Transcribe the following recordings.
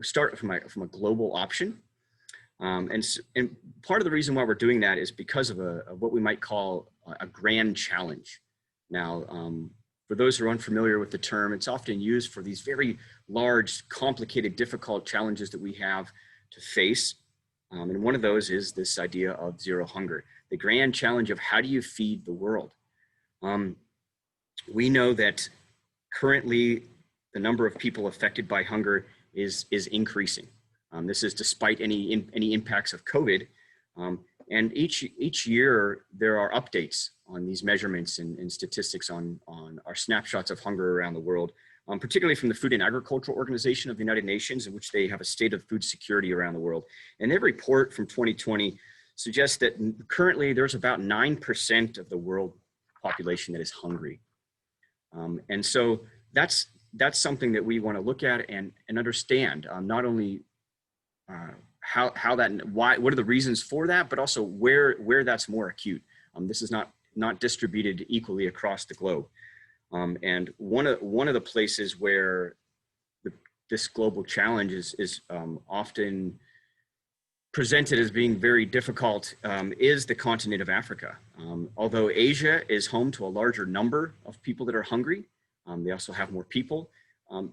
start from a global option. And part of the reason why we're doing that is because of what we might call a grand challenge. Now, for those who are unfamiliar with the term, it's often used for these very large, complicated, difficult challenges that we have to face. And one of those is this idea of zero hunger, the grand challenge of how do you feed the world? We know that currently the number of people affected by hunger is increasing. This is despite any impacts of COVID. And each year there are updates on these measurements and statistics on our snapshots of hunger around the world, particularly from the Food and Agricultural Organization of the United Nations, in which they have a state of food security around the world. And their report from 2020 suggests that currently there's about 9% of the world population that is hungry. And so that's something that we want to look at and understand, not only what are the reasons for that, but also where that's more acute. This is not distributed equally across the globe. And one of the places where this global challenge is often presented as being very difficult is the continent of Africa. Although Asia is home to a larger number of people that are hungry, they also have more people.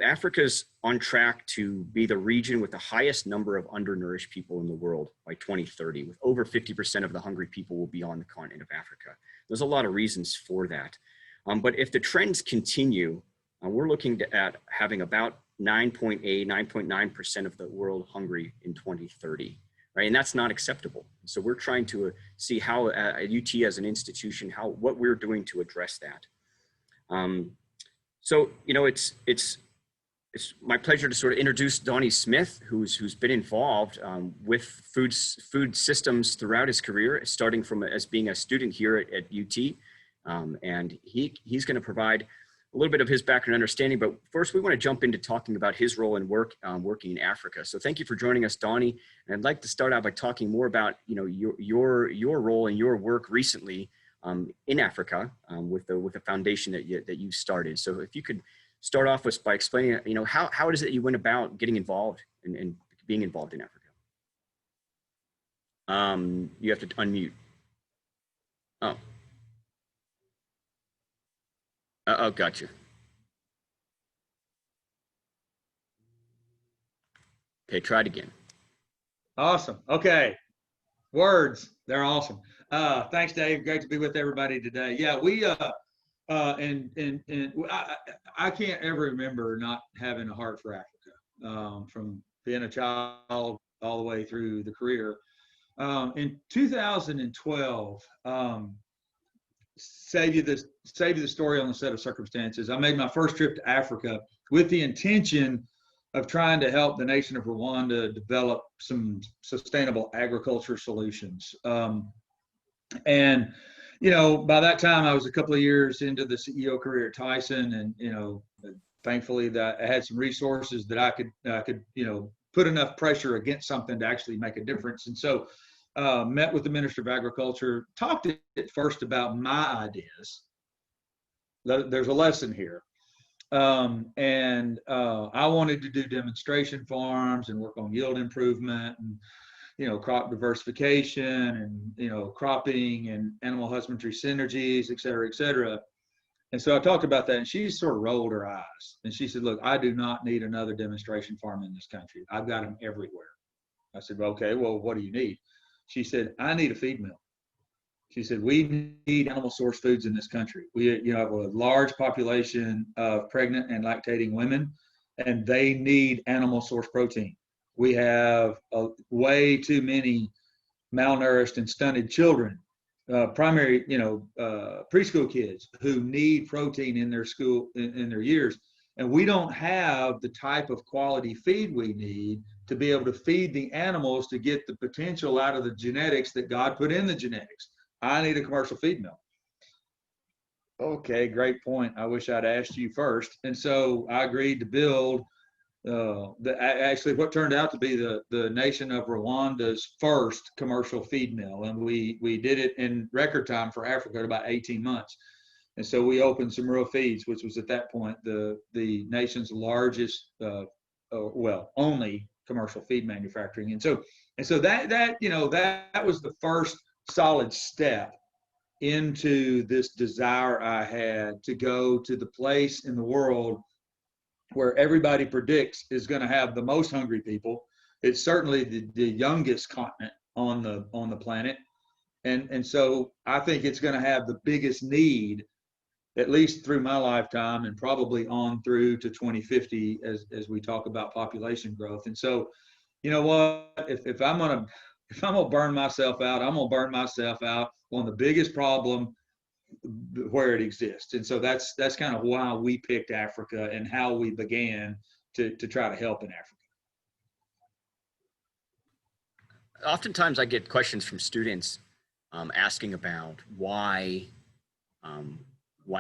Africa's on track to be the region with the highest number of undernourished people in the world by 2030, with over 50% of the hungry people will be on the continent of Africa. There's a lot of reasons for that. But if the trends continue, we're looking at having about 9.9% of the world hungry in 2030, right? And that's not acceptable. So we're trying to see how at UT as an institution, what we're doing to address that. So, it's my pleasure to sort of introduce Donnie Smith, who's been involved with food systems throughout his career, starting from as being a student here at UT. And he's going to provide a little bit of his background understanding. But first, we want to jump into talking about his role and work working in Africa. So thank you for joining us, Donnie. And I'd like to start out by talking more about your role and your work recently in Africa with the foundation that you started. So if you could start off with by explaining, how it is that you went about getting involved and being involved in Africa. You have to unmute. Oh, gotcha. Okay, try it again. Awesome. Okay. Words, they're awesome. Thanks, Dave. Great to be with everybody today. Yeah, we I can't ever remember not having a heart for Africa, from being a child all the way through the career. In 2012, save you the story on a set of circumstances. I made my first trip to Africa with the intention of trying to help the nation of Rwanda develop some sustainable agriculture solutions. And by that time, I was a couple of years into the CEO career at Tyson, and thankfully that I had some resources that I could put enough pressure against something to actually make a difference. And so met with the Minister of Agriculture, talked at first about my ideas. There's a lesson here. And I wanted to do demonstration farms and work on yield improvement and crop diversification and cropping and animal husbandry synergies, et cetera, et cetera. And so I talked about that, and she sort of rolled her eyes, and she said, "Look, I do not need another demonstration farm in this country. I've got them everywhere." I said, "Okay, well, what do you need?" She said, "I need a feed mill." She said, "We need animal source foods in this country. We have a large population of pregnant and lactating women, and they need animal source protein. We have way too many malnourished and stunted children, preschool kids who need protein in their school in their years, and we don't have the type of quality feed we need to be able to feed the animals to get the potential out of the genetics that God put in the genetics. I need a commercial feed mill." Okay, great point. I wish I'd asked you first. And so I agreed to build actually what turned out to be the nation of Rwanda's first commercial feed mill. And we did it in record time for Africa in about 18 months. And so we opened some Rural Feeds, which was at that point the nation's largest, only commercial feed manufacturing. And so that you know, that was the first solid step into this desire I had to go to the place in the world where everybody predicts is going to have the most hungry people. It's certainly the youngest continent on the planet. And so I think it's going to have the biggest need, at least through my lifetime, and probably on through to 2050 as we talk about population growth. And so, you know what, if I'm gonna burn myself out, I'm gonna burn myself out on the biggest problem where it exists. And so that's kind of why we picked Africa and how we began to try to help in Africa. Oftentimes I get questions from students asking about why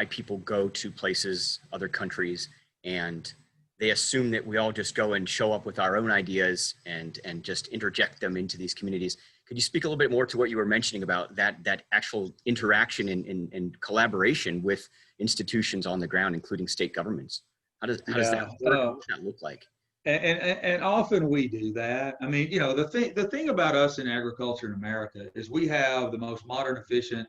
people go to places, other countries, and they assume that we all just go and show up with our own ideas and just interject them into these communities. Could you speak a little bit more to what you were mentioning about that actual interaction and collaboration with institutions on the ground, including state governments? How does that work? What does that look like? And often we do that. I mean, you know, the thing about us in agriculture in America is we have the most modern, efficient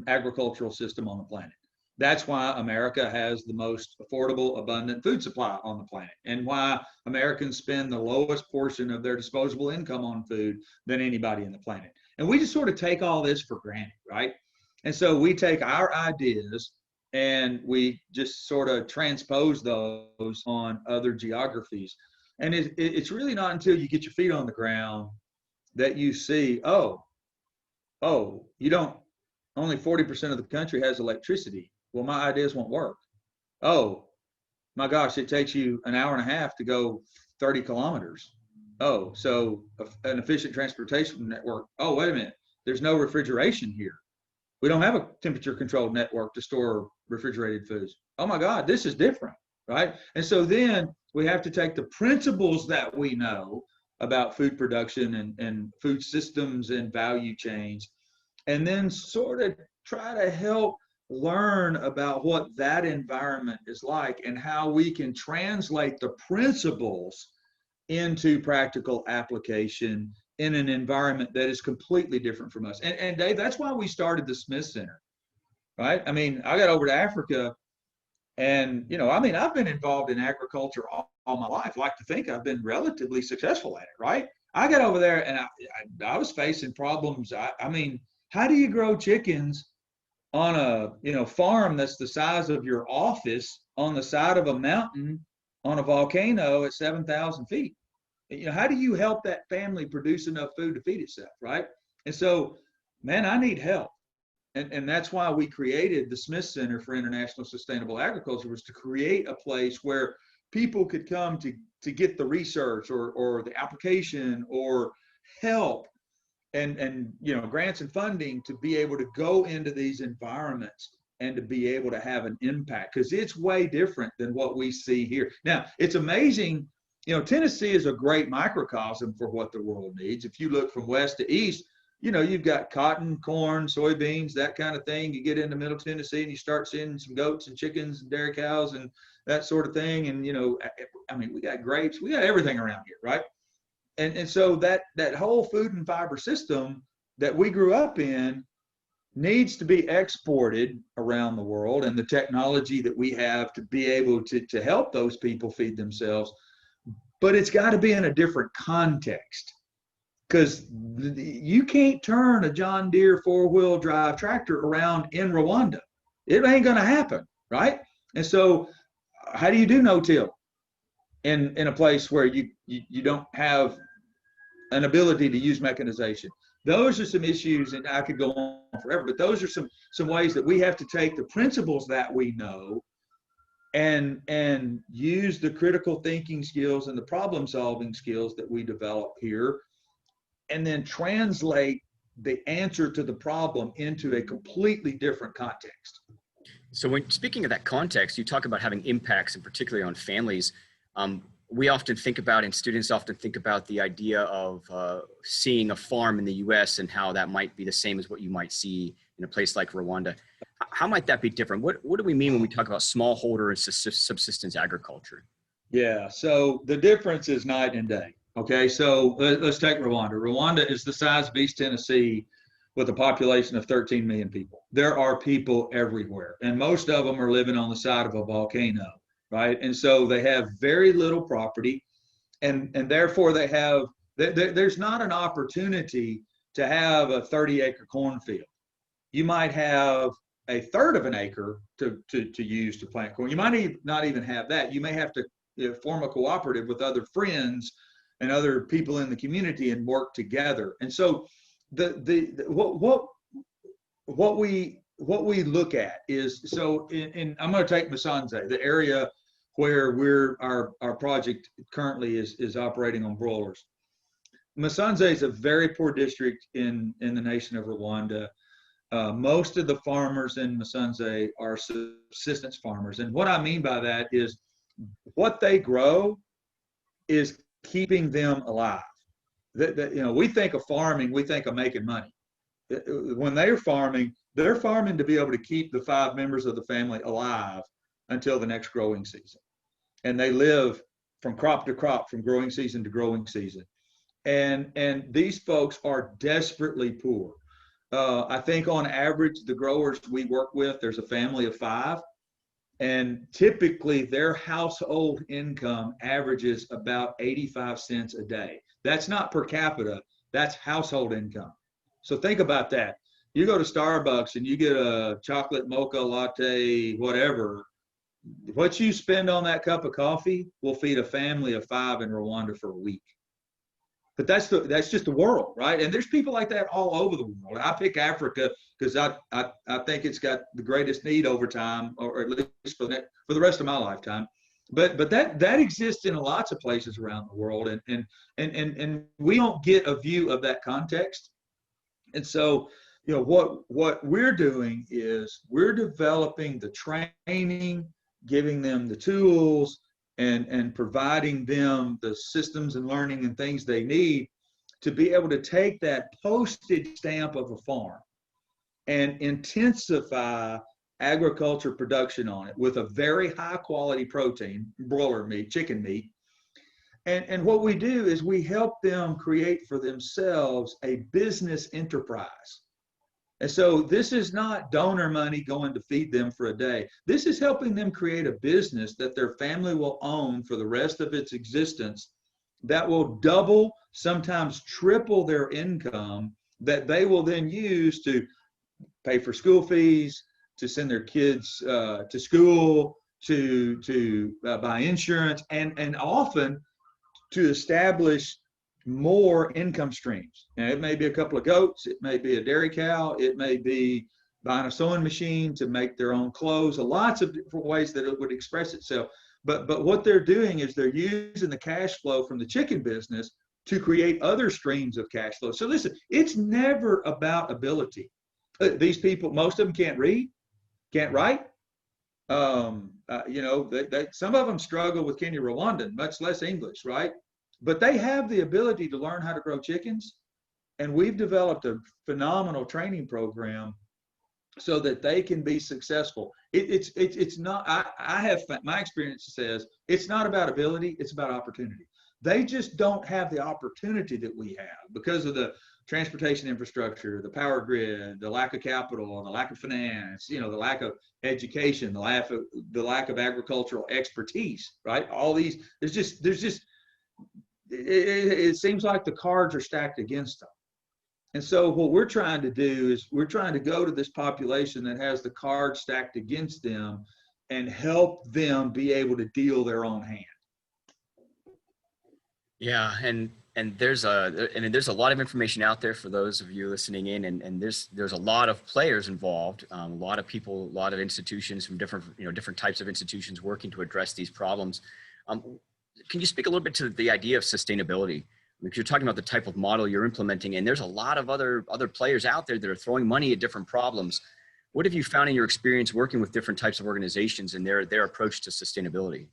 agricultural system on the planet. That's why America has the most affordable, abundant food supply on the planet, and why Americans spend the lowest portion of their disposable income on food than anybody on the planet. And we just sort of take all this for granted, right? And so we take our ideas and we just sort of transpose those on other geographies. And it's really not until you get your feet on the ground that you see, you don't, only 40% of the country has electricity. Well, my ideas won't work. Oh, my gosh, it takes you an hour and a half to go 30 kilometers. Oh, so an efficient transportation network. Oh, wait a minute. There's no refrigeration here. We don't have a temperature controlled network to store refrigerated foods. Oh my God, this is different, right? And so then we have to take the principles that we know about food production and food systems and value chains, and then sort of try to help learn about what that environment is like and how we can translate the principles into practical application in an environment that is completely different from us. And Dave, that's why we started the Smith Center, right? I mean, I got over to Africa and, you know, I mean, I've been involved in agriculture all my life. I like to think I've been relatively successful at it, right? I got over there and I was facing problems. I mean, how do you grow chickens on a farm that's the size of your office on the side of a mountain on a volcano at 7,000 feet? You know, how do you help that family produce enough food to feed itself, right? And so, man, I need help. And that's why we created the Smith Center for International Sustainable Agriculture, was to create a place where people could come to get the research or the application or help and you know, grants and funding to be able to go into these environments and to be able to have an impact, because it's way different than what we see here. Now, it's amazing, you know, Tennessee is a great microcosm for what the world needs. If you look from west to east, you know, you've got cotton, corn, soybeans, that kind of thing. You get into Middle Tennessee and you start seeing some goats and chickens and dairy cows and that sort of thing. And, you know, I mean, we got grapes, we got everything around here, right? And so that whole food and fiber system that we grew up in needs to be exported around the world, and the technology that we have to be able to help those people feed themselves. But it's got to be in a different context, because you can't turn a John Deere 4-wheel drive tractor around in Rwanda. It ain't going to happen, right? And so how do you do no-till in a place where you don't have an ability to use mechanization? Those are some issues, and I could go on forever, but those are some ways that we have to take the principles that we know and use the critical thinking skills and the problem solving skills that we develop here, and then translate the answer to the problem into a completely different context. So when speaking of that context, you talk about having impacts, and particularly on families. We often think about, and students often think about, the idea of seeing a farm in the US and how that might be the same as what you might see in a place like Rwanda. How might that be different? What do we mean when we talk about smallholder and subsistence agriculture? Yeah, so the difference is night and day. Okay, so let's take Rwanda. Rwanda is the size of East Tennessee with a population of 13 million people. There are people everywhere, and most of them are living on the side of a volcano, right? And so they have very little property, and therefore they have, there's not an opportunity to have a 30-acre cornfield. You might have a third of an acre to use to plant corn. You might not even have that. You may have to form a cooperative with other friends and other people in the community and work together. And so what we look at is, so I'm going to take Musanze, the area where our project currently is operating on broilers. Musanze is a very poor district in the nation of Rwanda. Most of the farmers in Musanze are subsistence farmers. And what I mean by that is what they grow is keeping them alive. We think of farming, we think of making money. When they're farming to be able to keep the 5 members of the family alive until the next growing season. And they live from crop to crop, from growing season to growing season. And these folks are desperately poor. I think on average, the growers we work with, there's a family of 5, and typically their household income averages about 85 cents a day. That's not per capita, that's household income. So think about that. You go to Starbucks and you get a chocolate mocha latte, whatever, what you spend on that cup of coffee will feed a family of 5 in Rwanda for a week. But that's just the world, right? And there's people like that all over the world. I pick Africa because I think it's got the greatest need over time, or at least for the rest of my lifetime. But that exists in lots of places around the world, and we don't get a view of that context. And so, what we're doing is we're developing the training, giving them the tools, and providing them the systems and learning and things they need to be able to take that postage stamp of a farm and intensify agriculture production on it with a very high quality protein, broiler meat, chicken meat. And what we do is we help them create for themselves a business enterprise. And so this is not donor money going to feed them for a day. This is helping them create a business that their family will own for the rest of its existence, that will double, sometimes triple their income, that they will then use to pay for school fees, to send their kids to school, to buy insurance, and often to establish more income streams. Now, it may be a couple of goats, it may be a dairy cow, it may be buying a sewing machine to make their own clothes, lots of different ways that it would express itself. But what they're doing is they're using the cash flow from the chicken business to create other streams of cash flow. So listen, it's never about ability. These people, most of them can't read, can't write. Some of them struggle with Kenya Rwandan, much less English, right? But they have the ability to learn how to grow chickens, and we've developed a phenomenal training program so that they can be successful. It's not. I have, my experience says it's not about ability; it's about opportunity. They just don't have the opportunity that we have because of the transportation infrastructure, the power grid, the lack of capital, the lack of finance, the lack of education, the lack of agricultural expertise. Right? All these. There's just. It seems like the cards are stacked against them. And so what we're trying to do is we're trying to go to this population that has the cards stacked against them and help them be able to deal their own hand. Yeah, and there's a lot of information out there for those of you listening in, and there's a lot of players involved, a lot of people, a lot of institutions from different types of institutions working to address these problems. Can you speak a little bit to the idea of sustainability? Because you're talking about the type of model you're implementing, and there's a lot of other players out there that are throwing money at different problems. What have you found in your experience working with different types of organizations and their approach to sustainability?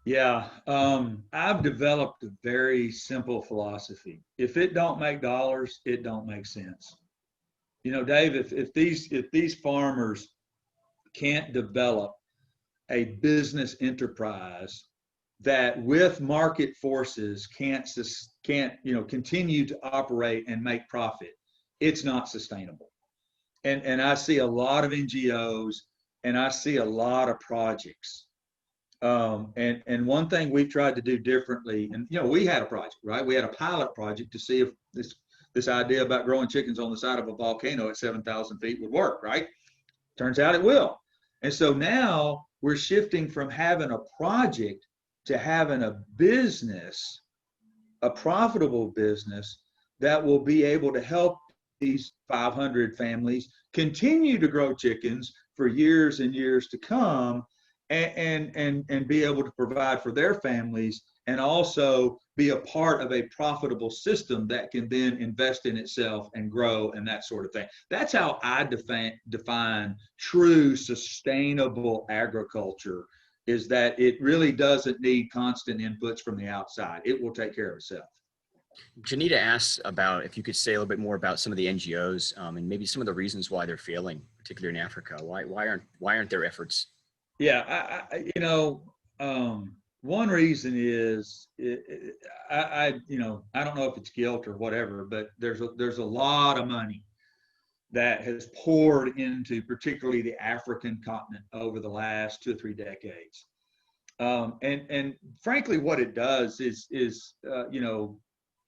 Yeah, I've developed a very simple philosophy. If it don't make dollars, it don't make sense. Dave, if these farmers can't develop a business enterprise that with market forces can't continue to operate and make profit, it's not sustainable. And I see a lot of NGOs and I see a lot of projects. And one thing we've tried to do differently, and we had a project, right? We had a pilot project to see if this idea about growing chickens on the side of a volcano at 7,000 feet would work, right? Turns out it will. And so now we're shifting from having a project to having a business, a profitable business that will be able to help these 500 families continue to grow chickens for years and years to come, and be able to provide for their families, and also be a part of a profitable system that can then invest in itself and grow and that sort of thing. That's how I define true sustainable agriculture, is that it really doesn't need constant inputs from the outside. It will take care of itself. Janita asks about if you could say a little bit more about some of the NGOs and maybe some of the reasons why they're failing, particularly in Africa. Why aren't their efforts? Yeah, one reason is I don't know if it's guilt or whatever, but there's a lot of money that has poured into particularly the African continent over the last 2 or 3 decades, and frankly, what it does is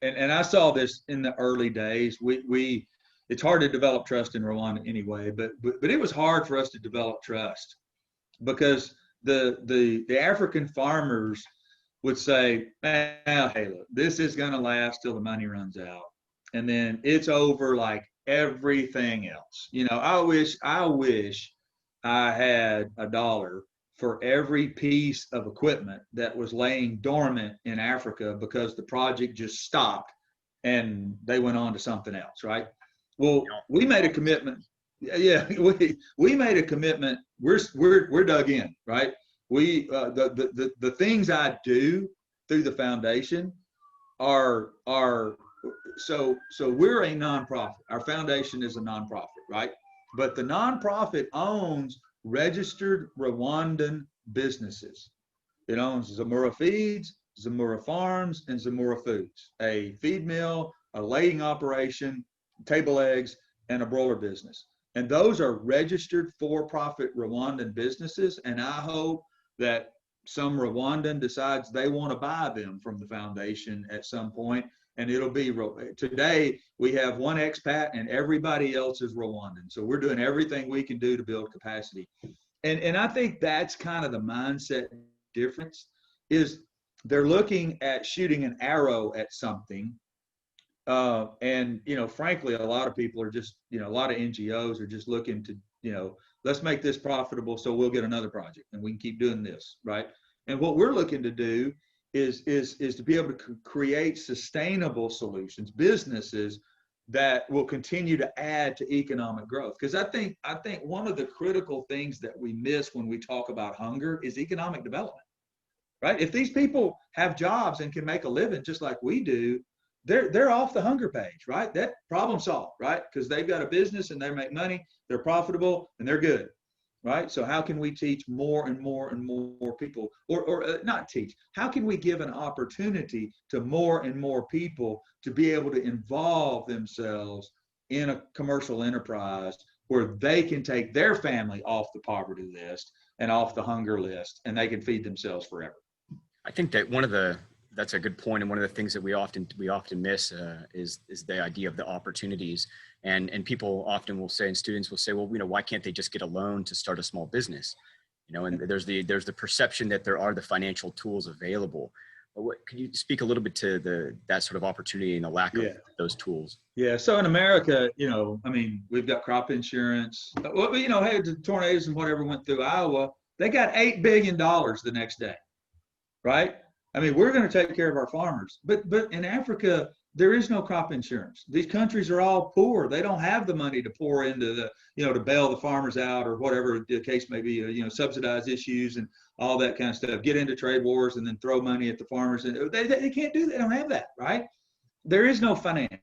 and I saw this in the early days. It's hard to develop trust in Rwanda anyway, but it was hard for us to develop trust, because the African farmers would say, hey, look, this is going to last till the money runs out, and then it's over like everything else. I wish I had $1 for every piece of equipment that was laying dormant in Africa because the project just stopped and they went on to something else, right? Well, we made a commitment. Yeah, we made a commitment. We're dug in, right? The things I do through the foundation are so we're a nonprofit. Our foundation is a nonprofit, right? But the nonprofit owns registered Rwandan businesses. It owns Zamora Feeds, Zamora Farms, and Zamora Foods, a feed mill, a laying operation, table eggs, and a broiler business. And those are registered for-profit Rwandan businesses. And I hope that some Rwandan decides they want to buy them from the foundation at some point. And it'll be, today we have one expat and everybody else is Rwandan. So we're doing everything we can do to build capacity. And I think that's kind of the mindset difference, is they're looking at shooting an arrow at something. And, frankly, a lot of people are just, a lot of NGOs are just looking to, let's make this profitable so we'll get another project and we can keep doing this, right? And what we're looking to do is to be able to create sustainable solutions, businesses that will continue to add to economic growth. Because I think one of the critical things that we miss when we talk about hunger is economic development, right? If these people have jobs and can make a living just like we do, they're off the hunger page, right? That problem solved, right? Because they've got a business and they make money, they're profitable, and they're good, right? So how can we teach more and more and more people, or not teach, how can we give an opportunity to more and more people to be able to involve themselves in a commercial enterprise where they can take their family off the poverty list and off the hunger list, and they can feed themselves forever? I think that that's a good point, and one of the things that we often miss is the idea of the opportunities. And people often will say, and students will say, well, why can't they just get a loan to start a small business? And there's the perception that there are the financial tools available. But could you speak a little bit to that sort of opportunity and the lack of those tools? Yeah. So in America, we've got crop insurance. Well, hey, the tornadoes and whatever went through Iowa, they got $8 billion the next day, right? We're going to take care of our farmers, but in Africa, there is no crop insurance. These countries are all poor. They don't have the money to pour into to bail the farmers out, or whatever the case may be, subsidize issues and all that kind of stuff, get into trade wars and then throw money at the farmers. And they can't do that. They don't have that, right? There is no finance.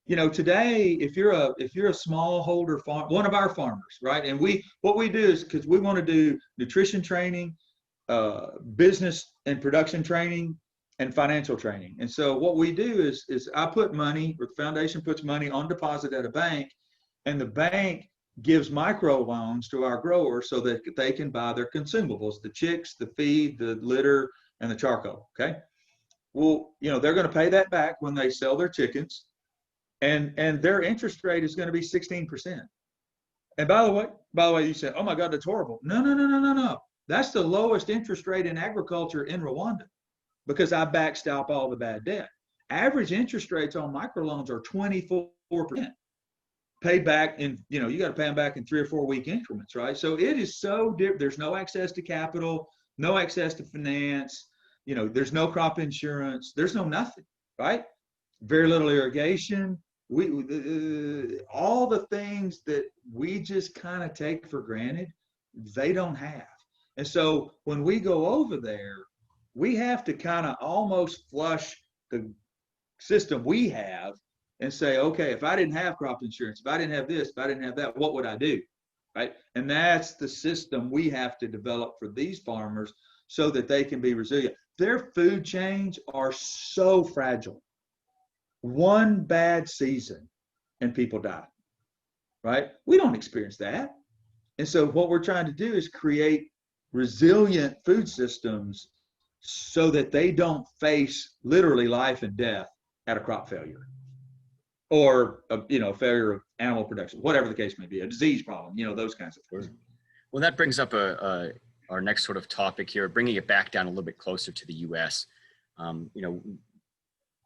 Today, if you're a smallholder farm, one of our farmers, right? And what we do is, because we want to do nutrition training, business and production training and financial training. And so what we do is I put money, or the foundation puts money on deposit at a bank, and the bank gives micro loans to our growers so that they can buy their consumables, the chicks, the feed, the litter, and the charcoal. Okay. Well, they're going to pay that back when they sell their chickens, and their interest rate is going to be 16%. And by the way, you said, "Oh my God, that's horrible." No, no, no, no, no, no. That's the lowest interest rate in agriculture in Rwanda, because I backstop all the bad debt. Average interest rates on microloans are 24%. Paid back in, you got to pay them back in 3 or 4 week increments, right? So it is so different. There's no access to capital, no access to finance. There's no crop insurance. There's no nothing, right? Very little irrigation. All the things that we just kind of take for granted, they don't have. And so when we go over there, we have to kind of almost flush the system we have and say, okay, if I didn't have crop insurance, if I didn't have this, if I didn't have that, what would I do? Right? And that's the system we have to develop for these farmers so that they can be resilient. Their food chains are so fragile. One bad season and people die, right? We don't experience that. And so what we're trying to do is create resilient food systems so that they don't face literally life and death at a crop failure, or a failure of animal production, whatever the case may be, a disease problem, those kinds of things. Well, that brings up our next sort of topic here, bringing it back down a little bit closer to the U.S.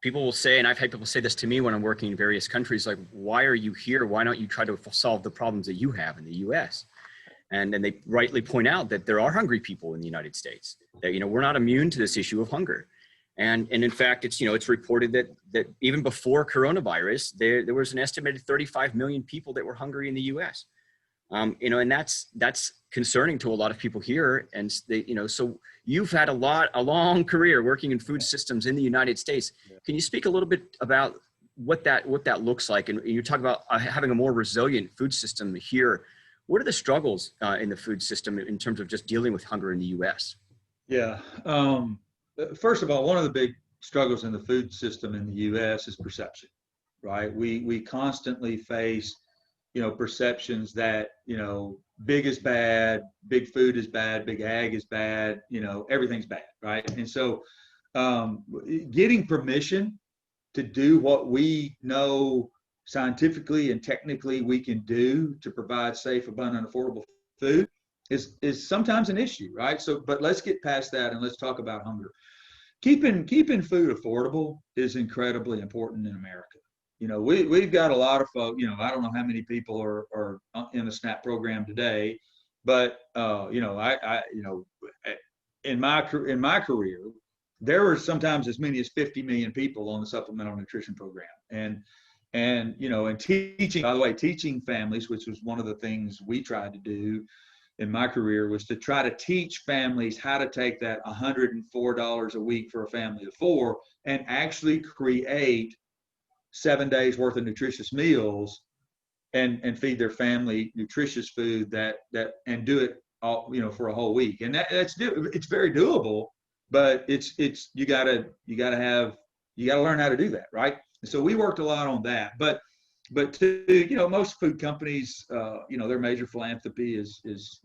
People will say, and I've had people say this to me when I'm working in various countries, like, why are you here? Why don't you try to solve the problems that you have in the U.S.? And then they rightly point out that there are hungry people in the United States, that, we're not immune to this issue of hunger. And in fact, it's reported that even before coronavirus, there was an estimated 35 million people that were hungry in the U.S. And that's concerning to a lot of people here. And so you've had a long career working in food systems in the United States. Can you speak a little bit about what that looks like? And you talk about having a more resilient food system here. What are the struggles in the food system in terms of just dealing with hunger in the U.S.? Yeah. First of all, one of the big struggles in the food system in the U.S. is perception, right? We constantly face, perceptions that, big is bad, big food is bad, big ag is bad, everything's bad, right? And so getting permission to do what we know scientifically and technically we can do to provide safe, abundant, affordable food is sometimes an issue, right? So, but let's get past that and let's talk about hunger. Keeping food affordable is incredibly important in America. We've got a lot of folks, I don't know how many people are in the SNAP program today, but in my career, there were sometimes as many as 50 million people on the supplemental nutrition program. And teaching, by the way, teaching families, which was one of the things we tried to do in my career, was to try to teach families how to take that $104 a week for a family of 4 and actually create 7 days worth of nutritious meals and feed their family nutritious food that and do it all, for a whole week. And it's very doable, but you gotta learn how to do that, right? And so we worked a lot on that, but most food companies, their major philanthropy is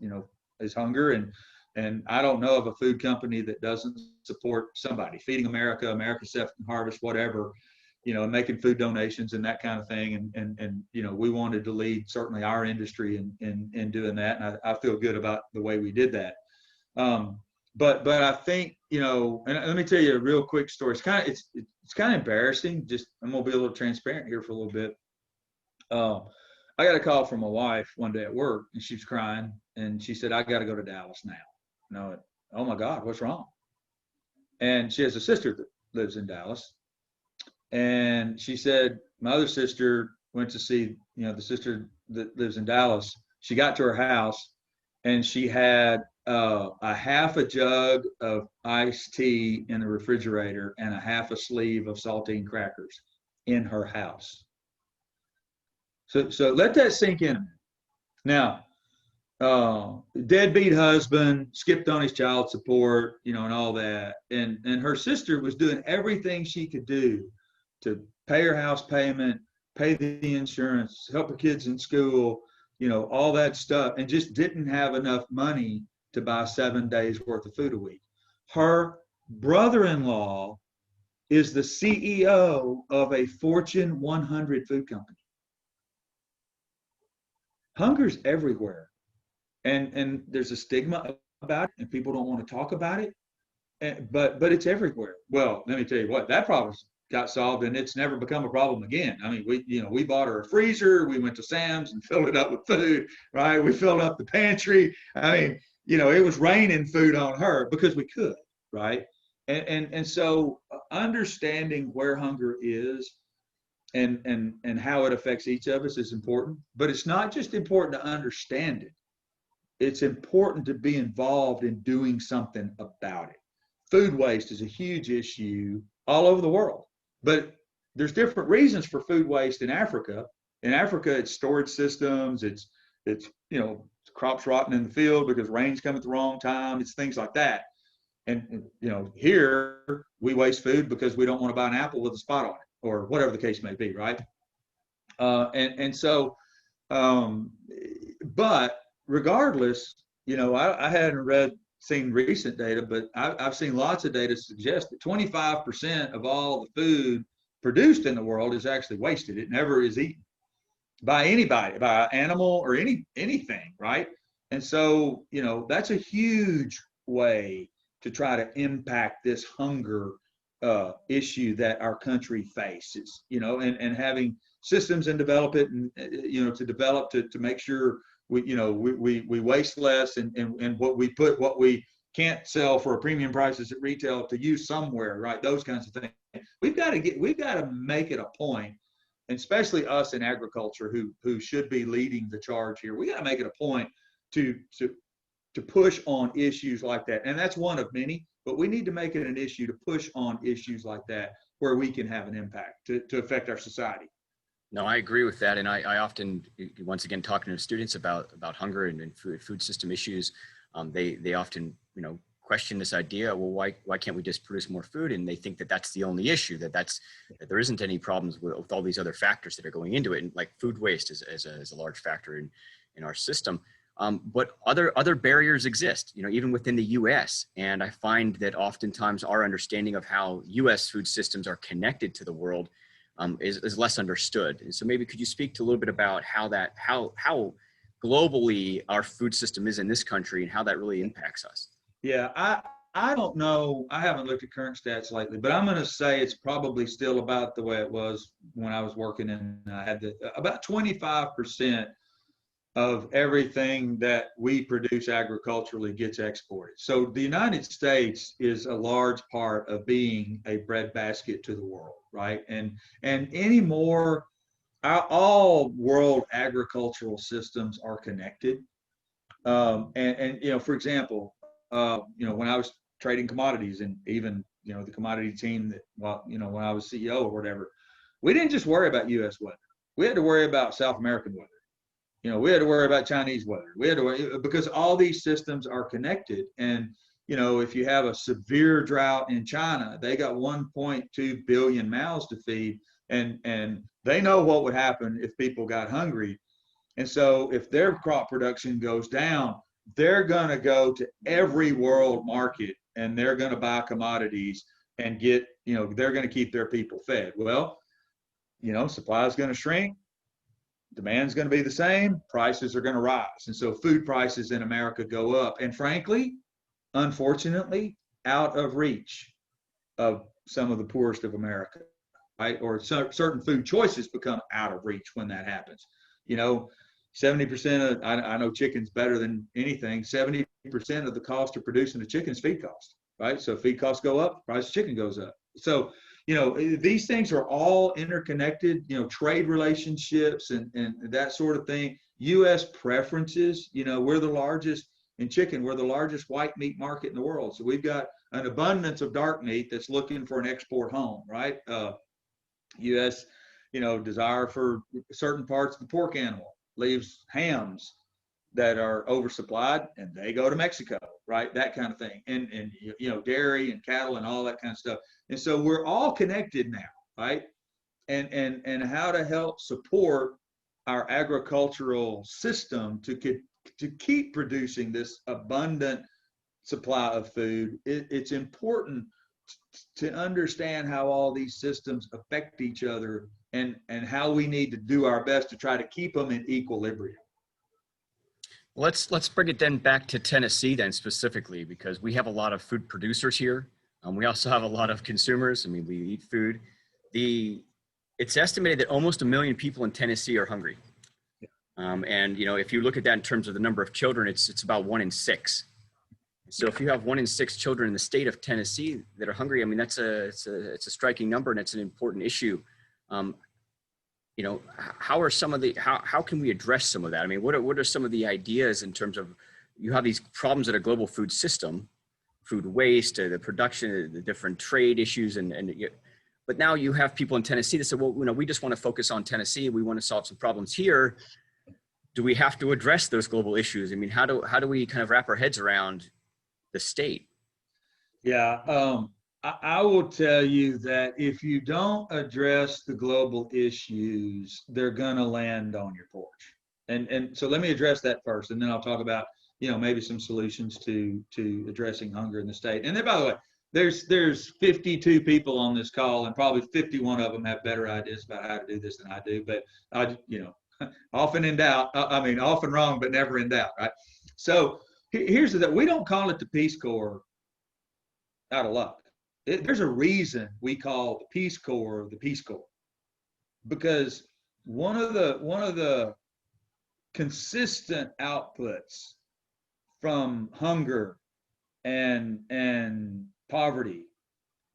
hunger, and I don't know of a food company that doesn't support somebody, Feeding America, America's Second Harvest, whatever, and making food donations and that kind of thing. And we wanted to lead certainly our industry in doing that, and I feel good about the way we did that. But I think, and let me tell you a real quick story. It's kind of embarrassing. I'm gonna be a little transparent here for a little bit. I got a call from my wife one day at work, and she was crying, and she said, "I got to go to Dallas now." And I went, "Oh my God, what's wrong?" And she has a sister that lives in Dallas, and she said, "My other sister went to see, the sister that lives in Dallas. She got to her house, and she had a half a jug of iced tea in the refrigerator and a half a sleeve of saltine crackers in her house." So let that sink in. Now, Deadbeat husband, skipped on his child support, and all that. And her sister was doing everything she could do to pay her house payment, pay the insurance, help her kids in school, all that stuff, and just didn't have enough money to buy 7 days worth of food a week. Her brother-in-law is the CEO of a Fortune 100 food company. Hunger's everywhere. And there's a stigma about it, and people don't want to talk about it. But it's everywhere. Well, let me tell you what, that problem got solved, and it's never become a problem again. I mean, we bought her a freezer. We went to Sam's and filled it up with food, right? We filled up the pantry. I mean, it was raining food on her because we could, right? And so understanding where hunger is and how it affects each of us is important. But it's not just important to understand it. It's important to be involved in doing something about it. Food waste is a huge issue all over the world, but there's different reasons for food waste in Africa. In Africa, it's storage systems, it's crops rotting in the field because rain's come at the wrong time, it's things like that. And here we waste food because we don't want to buy an apple with a spot on it, or whatever the case may be, right? But regardless, I hadn't seen recent data, but I've seen lots of data suggest that 25% of all the food produced in the world is actually wasted. It never is eaten by anybody, by animal or anything, right? And so, that's a huge way to try to impact this hunger issue that our country faces, and having systems and develop it, and to make sure we waste less, and what we can't sell for a premium prices at retail to use somewhere, right? Those kinds of things. We've got to make it a point, and especially us in agriculture who should be leading the charge here. We got to make it a point to push on issues like that. And that's one of many, but we need to make it an issue to push on issues like that where we can have an impact to affect our society. No, I agree with that. And I often, once again, talking to students about hunger and food system issues, they often, question this idea, well, why can't we just produce more food? And they think that that's the only issue, that there isn't any problems with all these other factors that are going into it. And like food waste is a large factor in our system. But other barriers exist, even within the US. And I find that oftentimes our understanding of how US food systems are connected to the world is less understood. And so maybe could you speak to a little bit about how globally our food system is in this country and how that really impacts us? Yeah, I don't know. I haven't looked at current stats lately, but I'm going to say it's probably still about the way it was when I was working, and I had about 25% of everything that we produce agriculturally gets exported. So the United States is a large part of being a breadbasket to the world, right? And anymore, all world agricultural systems are connected. For example, when I was trading commodities, and even the commodity team that, when I was CEO or whatever, we didn't just worry about U.S. weather. We had to worry about South American weather. We had to worry about Chinese weather. We had to worry, because all these systems are connected. And, if you have a severe drought in China, they got 1.2 billion mouths to feed, and they know what would happen if people got hungry. And so if their crop production goes down, they're going to go to every world market, and they're going to buy commodities and get, they're going to keep their people fed. Well, supply is going to shrink. Demand's going to be the same, prices are going to rise. And so food prices in America go up. And frankly, unfortunately, out of reach of some of the poorest of America, right? Or certain food choices become out of reach when that happens. 70% of, I know chicken's better than anything, 70% of the cost of producing a chicken is feed cost, right? So if feed costs go up, price of chicken goes up. So these things are all interconnected, trade relationships and that sort of thing. U.S. preferences, we're the largest in chicken. We're the largest white meat market in the world. So we've got an abundance of dark meat that's looking for an export home, right? U.S., desire for certain parts of the pork animal leaves hams that are oversupplied, and they go to Mexico, right? That kind of thing. And you know, dairy and cattle and all that kind of stuff. And so we're all connected now, right? And how to help support our agricultural system to keep producing this abundant supply of food. It's important to understand how all these systems affect each other, and how we need to do our best to try to keep them in equilibrium. Let's bring it then back to Tennessee then specifically, because we have a lot of food producers here. We also have a lot of consumers. I mean, we eat food. It's estimated that almost 1 million people in Tennessee are hungry. And you know, if you look at that in terms of the number of children, it's about 1 in 6. So if you have 1 in 6 children in the state of Tennessee that are hungry, I mean, it's a striking number, and it's an important issue. You know, how can we address some of that? I mean, what are some of the ideas in terms of, you have these problems in a global food system, food waste, the production, the different trade issues, but now you have people in Tennessee that say, well, you know, we just want to focus on Tennessee. We want to solve some problems here. Do we have to address those global issues? I mean, how do we kind of wrap our heads around the state? Yeah, I will tell you that if you don't address the global issues, they're gonna land on your porch. And so let me address that first, and then I'll talk about, you know, maybe some solutions to addressing hunger in the state. And then, by the way, there's 52 people on this call, and probably 51 of them have better ideas about how to do this than I do. But you know, often in doubt. I mean, often wrong, but never in doubt, right? So here's the, we don't call it the Peace Corps out of luck. There's a reason we call the Peace Corps the Peace Corps, because one of the consistent outputs from hunger and poverty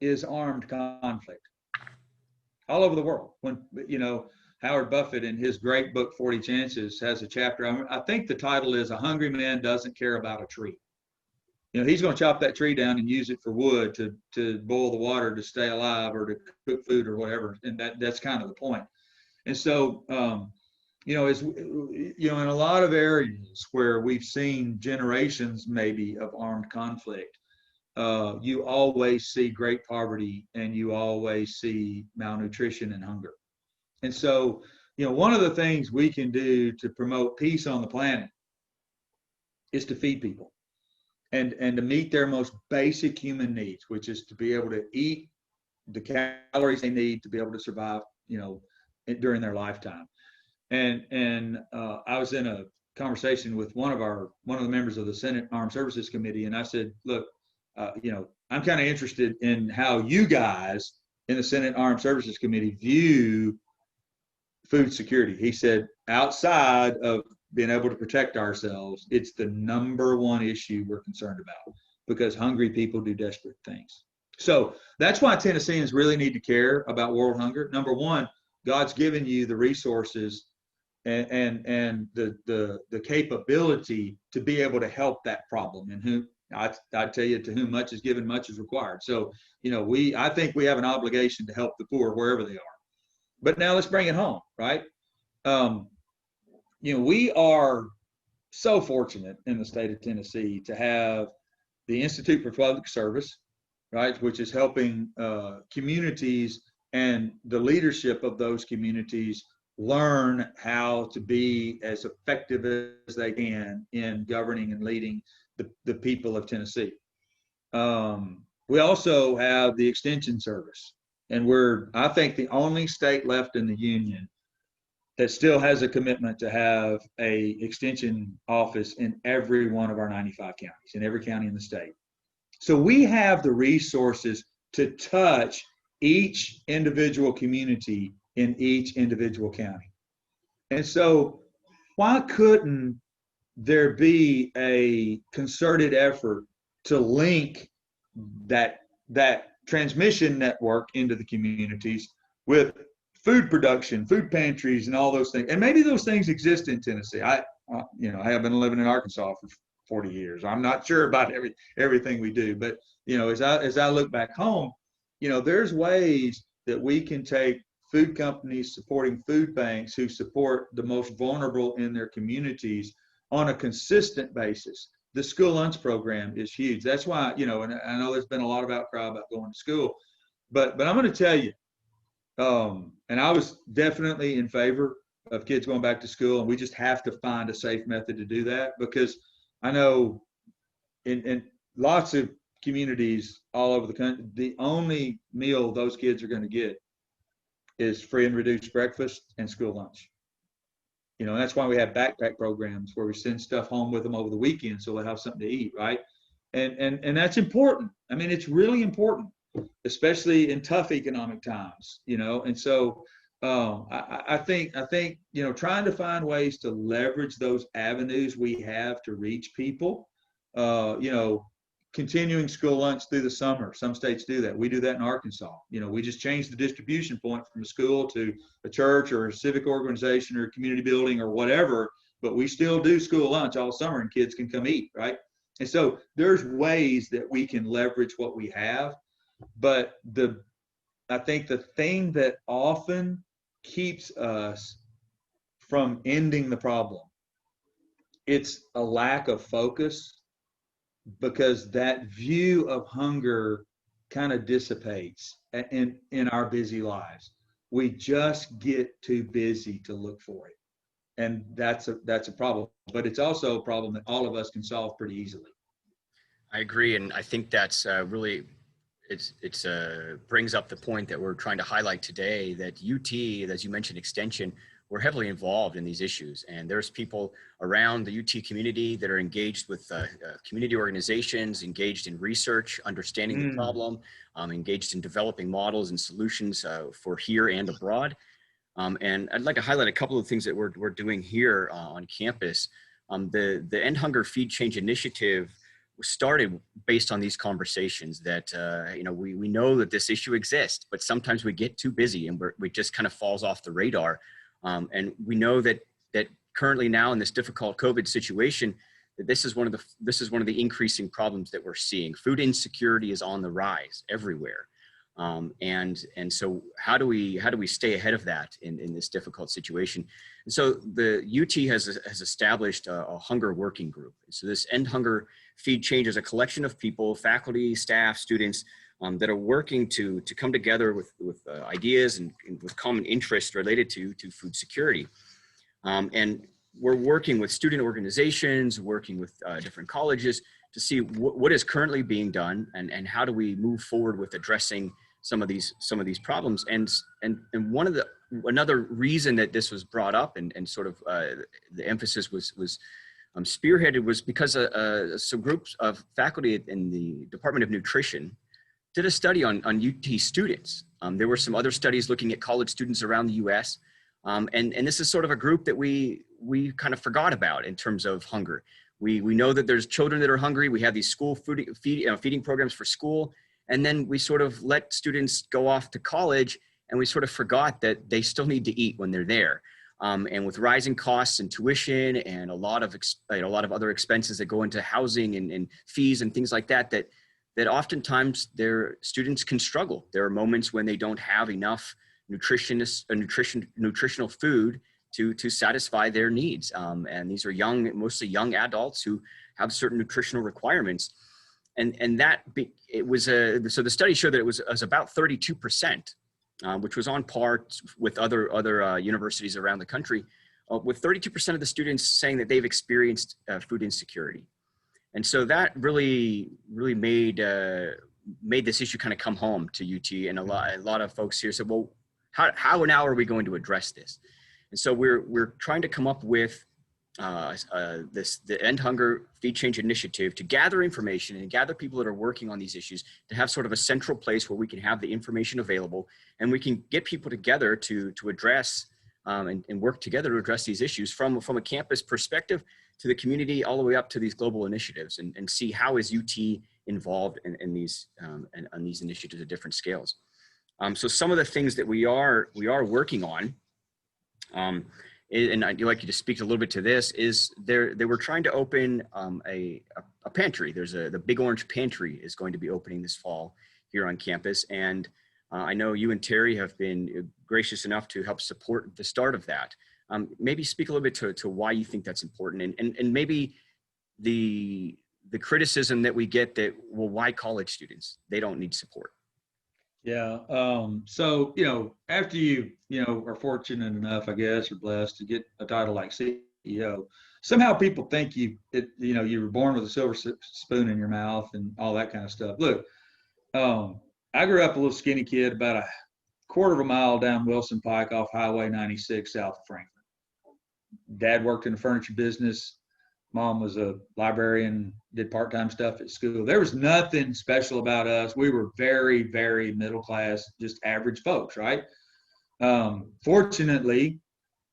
is armed conflict all over the world. When, you know, Howard Buffett in his great book 40 Chances has a chapter, I think the title is "A Hungry Man Doesn't Care About a Tree." You know, he's going to chop that tree down and use it for wood to boil the water to stay alive, or to cook food or whatever. And that's kind of the point. And so, you know, you know, in a lot of areas where we've seen generations maybe of armed conflict, you always see great poverty, and you always see malnutrition and hunger. And so, you know, one of the things we can do to promote peace on the planet is to feed people. And to meet their most basic human needs, which is to be able to eat the calories they need to be able to survive, you know, during their lifetime. And I was in a conversation with one of the members of the Senate Armed Services Committee, and I said, look, you know, I'm kind of interested in how you guys in the Senate Armed Services Committee view food security. He said, outside of being able to protect ourselves, it's the #1 issue we're concerned about, because hungry people do desperate things. So that's why Tennesseans really need to care about world hunger. #1, God's given you the resources and the capability to be able to help that problem. And I tell you, to whom much is given, much is required. So, you know, I think we have an obligation to help the poor wherever they are. But now let's bring it home, right? You know, we are so fortunate in the state of Tennessee to have the Institute for Public Service, right, which is helping communities and the leadership of those communities learn how to be as effective as they can in governing and leading the people of Tennessee. We also have the Extension Service, and we're, I think, the only state left in the union that still has a commitment to have a extension office in every one of our 95 counties, in every county in the state. So we have the resources to touch each individual community in each individual county. And so why couldn't there be a concerted effort to link that transmission network into the communities with food production, food pantries, and all those things? And maybe those things exist in Tennessee. You know, I have been living in Arkansas for 40 years. I'm not sure about everything we do, but you know, as I look back home, you know, there's ways that we can take food companies supporting food banks who support the most vulnerable in their communities on a consistent basis. The school lunch program is huge. That's why, you know, and I know there's been a lot of outcry about going to school, but I'm going to tell you, and I was definitely in favor of kids going back to school, and we just have to find a safe method to do that, because I know in lots of communities all over the country, the only meal those kids are going to get is free and reduced breakfast and school lunch. You know, and that's why we have backpack programs where we send stuff home with them over the weekend so they'll have something to eat, right? And that's important. I mean, it's really important, especially in tough economic times, you know. And so I think you know, trying to find ways to leverage those avenues we have to reach people, you know, continuing school lunch through the summer. Some states do that. We do that in Arkansas. You know, we just changed the distribution point from a school to a church or a civic organization or a community building or whatever, but we still do school lunch all summer and kids can come eat, right? And so there's ways that we can leverage what we have, but I think the thing that often keeps us from ending the problem, it's a lack of focus, because that view of hunger kind of dissipates in our busy lives. We just get too busy to look for it. And that's a problem, but it's also a problem that all of us can solve pretty easily. I agree. And I think that's really, brings up the point that we're trying to highlight today, that UT, as you mentioned, Extension, we're heavily involved in these issues. And there's people around the UT community that are engaged with community organizations, engaged in research, understanding the problem, engaged in developing models and solutions for here and abroad. And I'd like to highlight a couple of things that we're doing here on campus. The End Hunger Feed Change Initiative was started based on these conversations that, you know, we know that this issue exists, but sometimes we get too busy and we just kind of falls off the radar. And we know that currently now in this difficult COVID situation, that this is one of the increasing problems that we're seeing. Food insecurity is on the rise everywhere. And so how do we stay ahead of that in this difficult situation? And so the UT has established a hunger working group. So this End Hunger Feed Change is a collection of people, faculty, staff, students, that are working to come together with ideas and with common interests related to food security. And we're working with student organizations, working with different colleges to see what is currently being done and how do we move forward with addressing some of these problems. And another reason that this was brought up and sort of the emphasis was spearheaded was because some groups of faculty in the Department of Nutrition did a study on UT students. There were some other studies looking at college students around the US. And this is sort of a group that we kind of forgot about in terms of hunger. We know that there's children that are hungry. We have these school feeding programs for school. And then we sort of let students go off to college and we sort of forgot that they still need to eat when they're there. And with rising costs and tuition and a lot of other expenses that go into housing and fees and things like that oftentimes their students can struggle. There are moments when they don't have enough nutritional food to satisfy their needs. And these are mostly young adults who have certain nutritional requirements. And so the study showed that it was about 32%, which was on par with other universities around the country, with 32% of the students saying that they've experienced food insecurity. And so that really made this issue kind of come home to UT, and a lot of folks here said, well, how now are we going to address this? And so we're trying to come up with the End Hunger Feed Change Initiative to gather information and gather people that are working on these issues, to have sort of a central place where we can have the information available and we can get people together to address and work together to address these issues from a campus perspective to the community, all the way up to these global initiatives, and see how is UT involved in these on these initiatives at different scales. So some of the things that we are working on, and I'd like you to speak a little bit to this, is they were trying to open a pantry. The Big Orange Pantry is going to be opening this fall here on campus, and I know you and Terry have been gracious enough to help support the start of that. Maybe speak a little bit to why you think that's important, and maybe the criticism that we get that, well, why college students? They don't need support. Yeah. So, after you are fortunate enough, I guess, or blessed to get a title like CEO, somehow people think you were born with a silver spoon in your mouth and all that kind of stuff. Look, I grew up a little skinny kid, about a quarter of a mile down Wilson Pike off Highway 96 south of Franklin. Dad worked in the furniture business. Mom was a librarian, did part-time stuff at school. There was nothing special about us. We were very, very middle class, just average folks, right? Fortunately,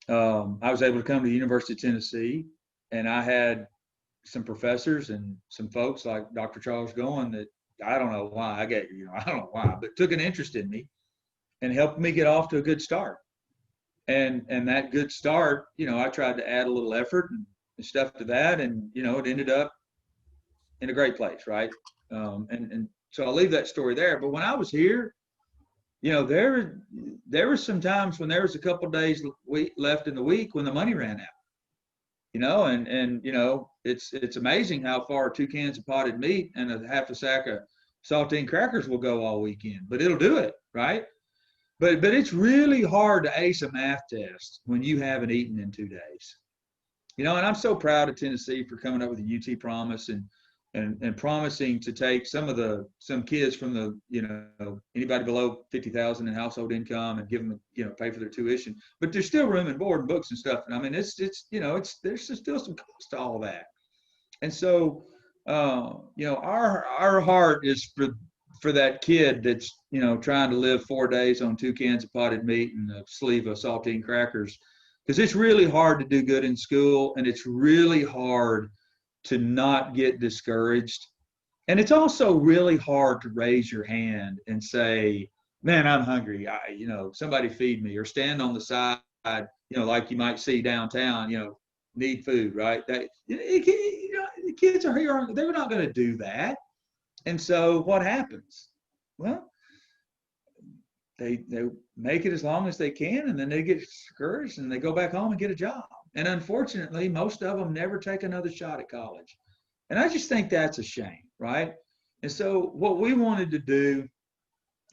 I was able to come to the University of Tennessee, and I had some professors and some folks like Dr. Charles Goen that I don't know why, I don't know why, but took an interest in me and helped me get off to a good start. And that good start, I tried to add a little effort and stuff to that, and it ended up in a great place, right? And so I'll leave that story there. But when I was here, there were some times when there was a couple of days left in the week when the money ran out, and it's amazing how far 2 cans of potted meat and a half a sack of saltine crackers will go all weekend, but it'll do it, right? But it's really hard to ace a math test when you haven't eaten in 2 days. And I'm so proud of Tennessee for coming up with the UT Promise and promising to take some kids from the, anybody below 50,000 in household income and give them, pay for their tuition. But there's still room and board and books and stuff. And I mean, there's still some cost to all that. And so, our heart is for that kid that's, trying to live 4 days on 2 cans of potted meat and a sleeve of saltine crackers. Because it's really hard to do good in school, and it's really hard to not get discouraged. And it's also really hard to raise your hand and say, man, I'm hungry. Somebody feed me, or stand on the side, like you might see downtown, need food, right? The kids are here, they're not going to do that. And so what happens? Well, they make it as long as they can, and then they get discouraged and they go back home and get a job. And unfortunately, most of them never take another shot at college. And I just think that's a shame, right? And so what we wanted to do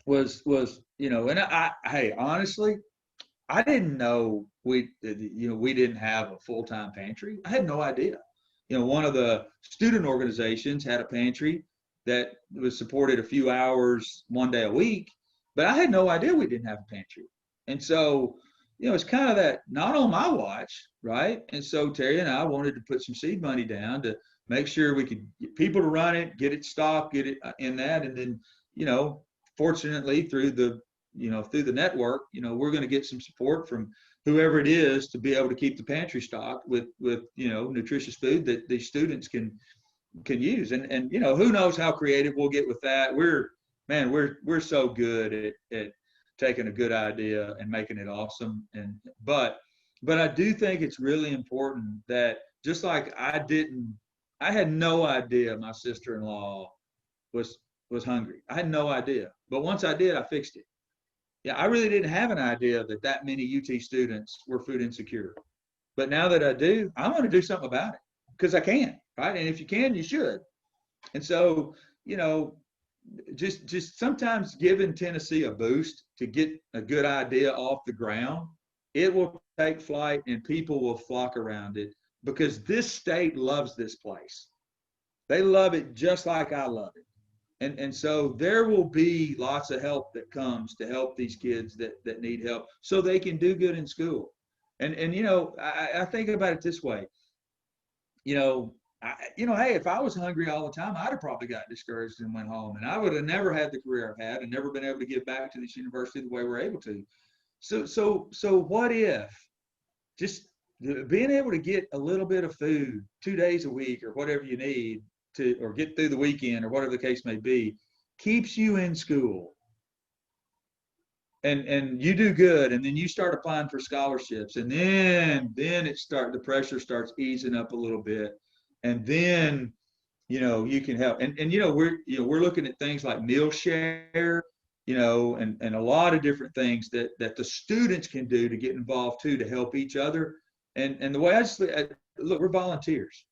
was hey, honestly, I didn't know we didn't have a full-time pantry. I had no idea. One of the student organizations had a pantry that was supported a few hours, 1 day a week. But I had no idea we didn't have a pantry. And so, it's kind of that not on my watch, right? And so Terry and I wanted to put some seed money down to make sure we could get people to run it, get it stocked, get it in that. And then, fortunately through the network, we're going to get some support from whoever it is to be able to keep the pantry stocked with nutritious food that these students can use. And who knows how creative we'll get with that. We're so good at taking a good idea and making it awesome. But I do think it's really important that, just like I had no idea my sister-in-law was hungry. I had no idea. But once I did, I fixed it. Yeah, I really didn't have an idea that many UT students were food insecure. But now that I do, I'm going to do something about it, because I can, right? And if you can, you should. And so, just sometimes giving Tennessee a boost to get a good idea off the ground, it will take flight and people will flock around it, because this state loves this place. They love it just like I love it. And so there will be lots of help that comes to help these kids that need help so they can do good in school. And I think about it this way. Hey, if I was hungry all the time, I'd have probably got discouraged and went home, and I would have never had the career I've had and never been able to give back to this university the way we're able to. So what if just being able to get a little bit of food 2 days a week or whatever you need or get through the weekend or whatever the case may be, keeps you in school, and you do good, and then you start applying for scholarships, and then the pressure starts easing up a little bit. And then, you can help. And we're looking at things like meal share. you know, and a lot of different things that the students can do to get involved too, to help each other. And the way look, we're volunteers,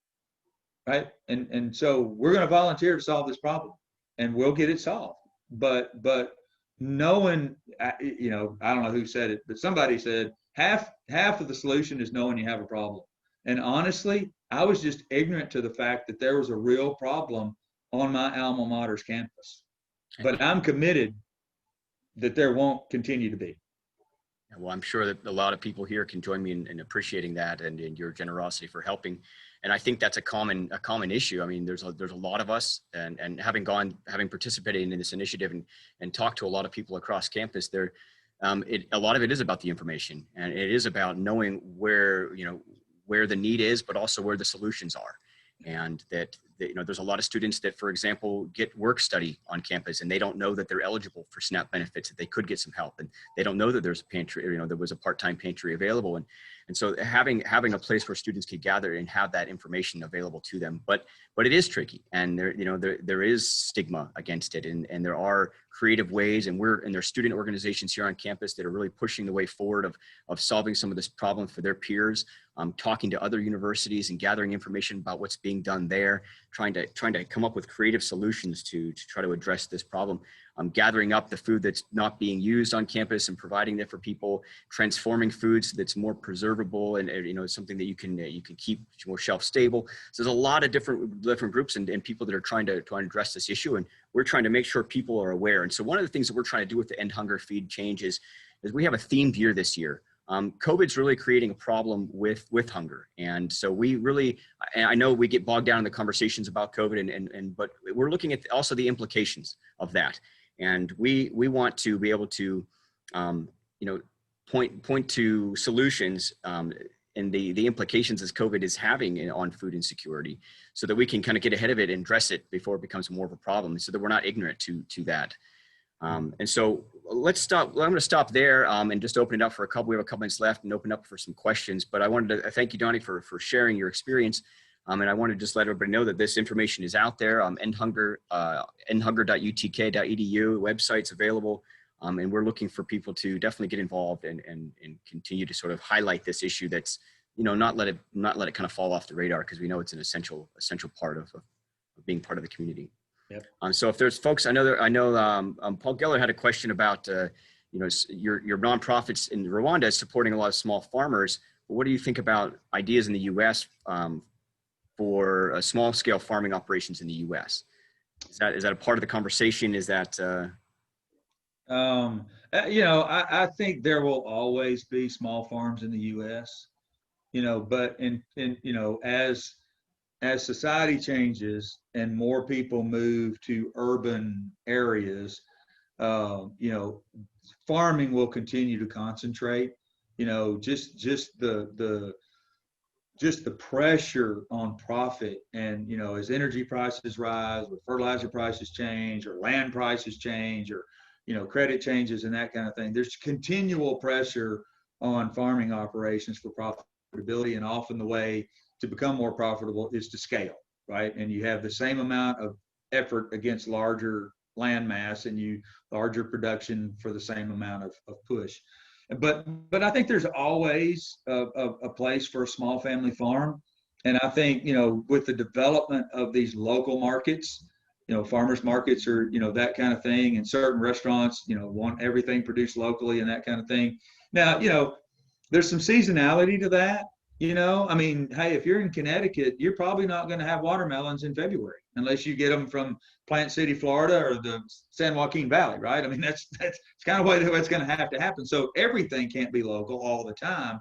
right? And so we're going to volunteer to solve this problem, and we'll get it solved. But knowing, you know, I don't know who said it, but somebody said half of the solution is knowing you have a problem. And honestly, I was just ignorant to the fact that there was a real problem on my alma mater's campus. But I'm committed that there won't continue to be. Well, I'm sure that a lot of people here can join me in appreciating that and in your generosity for helping. And I think that's a common issue. I mean, there's a lot of us, and having participated in this initiative and talked to a lot of people across campus, a lot of it is about the information, and it is about knowing where the need is, but also where the solutions are. And that you know, there's a lot of students that, for example, get work study on campus, and they don't know that they're eligible for SNAP benefits, that they could get some help, and they don't know that there's a pantry, you know, there was a part-time pantry available. And so having a place where students could gather and have that information available to them, but it is tricky, and there is stigma against it, and there are creative ways, and there's student organizations here on campus that are really pushing the way forward of solving some of this problem for their peers, talking to other universities and gathering information about what's being done there, trying to come up with creative solutions to try to address this problem. Gathering up the food that's not being used on campus and providing it for people, transforming foods that's more preservable and something that you can keep more shelf stable. So there's a lot of different groups and people that are trying to address this issue, and we're trying to make sure people are aware. And so one of the things that we're trying to do with the End Hunger Feed Change is we have a themed year this year. COVID's really creating a problem with hunger. And so and I know we get bogged down in the conversations about COVID but we're looking at also the implications of that. And we want to be able to, point to solutions and the implications as COVID is having on food insecurity, so that we can kind of get ahead of it and address it before it becomes more of a problem, so that we're not ignorant to that. And so let's stop. Well, I'm going to stop there and just open it up for a couple. We have a couple minutes left and open up for some questions. But I wanted to thank you, Donnie, for sharing your experience. And I want to just let everybody know that this information is out there. endhunger.utk.edu website's available. And we're looking for people to definitely get involved and continue to sort of highlight this issue. That's, not let it kind of fall off the radar, because we know it's an essential part of being part of the community. Yep. So if there's folks, I know Paul Geller had a question about, your nonprofits in Rwanda supporting a lot of small farmers. What do you think about ideas in the U.S. For small scale farming operations in the U.S.? Is that a part of the conversation? Is that? I think there will always be small farms in the U.S. But as society changes and more people move to urban areas, farming will continue to concentrate. Just the pressure on profit, and as energy prices rise, or fertilizer prices change, or land prices change, or credit changes and that kind of thing, there's continual pressure on farming operations for profitability, and often the way to become more profitable is to scale, right? And you have the same amount of effort against larger land mass, and larger production for the same amount of push. But I think there's always a place for a small family farm. And I think, with the development of these local markets, farmers markets or, that kind of thing, and certain restaurants, want everything produced locally and that kind of thing. Now, there's some seasonality to that. I mean, hey, if you're in Connecticut, you're probably not going to have watermelons in February unless you get them from Plant City, Florida, or the San Joaquin Valley, right? I mean, that's kind of the way it's going to have to happen. So everything can't be local all the time,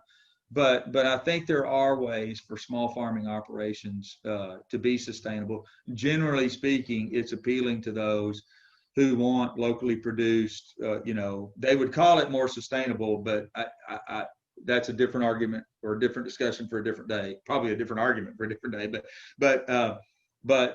but I think there are ways for small farming operations to be sustainable. Generally speaking, it's appealing to those who want locally produced. They would call it more sustainable, but that's a different argument or a different discussion for a different day. Probably a different argument for a different day. But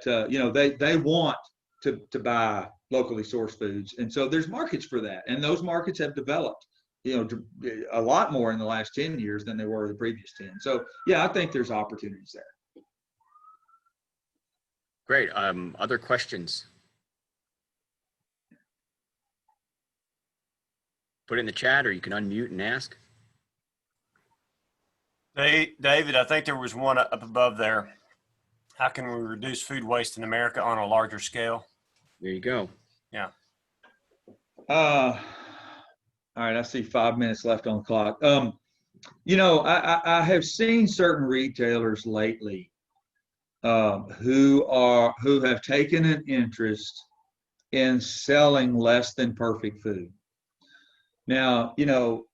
they want to buy locally sourced foods, and so there's markets for that, and those markets have developed, a lot more in the last 10 years than they were the previous 10. So yeah, I think there's opportunities there. Great. Other questions? put it in the chat or you can unmute and ask. David, I think there was one up above there. How can we reduce food waste in America on a larger scale? There you go. Yeah. All right, I see 5 minutes left on the clock. You know, I have seen certain retailers lately who have taken an interest in selling less than perfect food. Now, you know,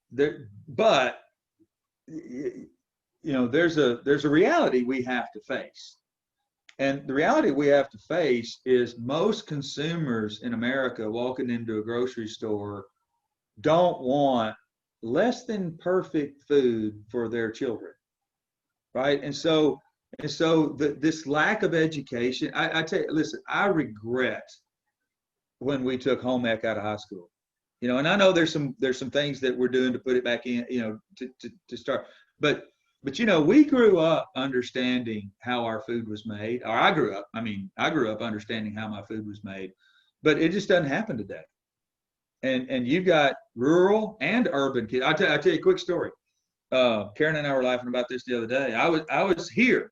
but you know, there's a reality we have to face. And the reality we have to face is most consumers in America walking into a grocery store don't want less than perfect food for their children, right? And so this lack of education, I tell you, listen, I regret when we took home ec out of high school, you know, and I know there's some things that we're doing to put it back in, you know, to start, but you know, we grew up understanding how our food was made, or I grew up understanding how my food was made, but it just doesn't happen today. And you've got rural and urban kids. I'll tell you a quick story. Karen and I were laughing about this the other day. I was here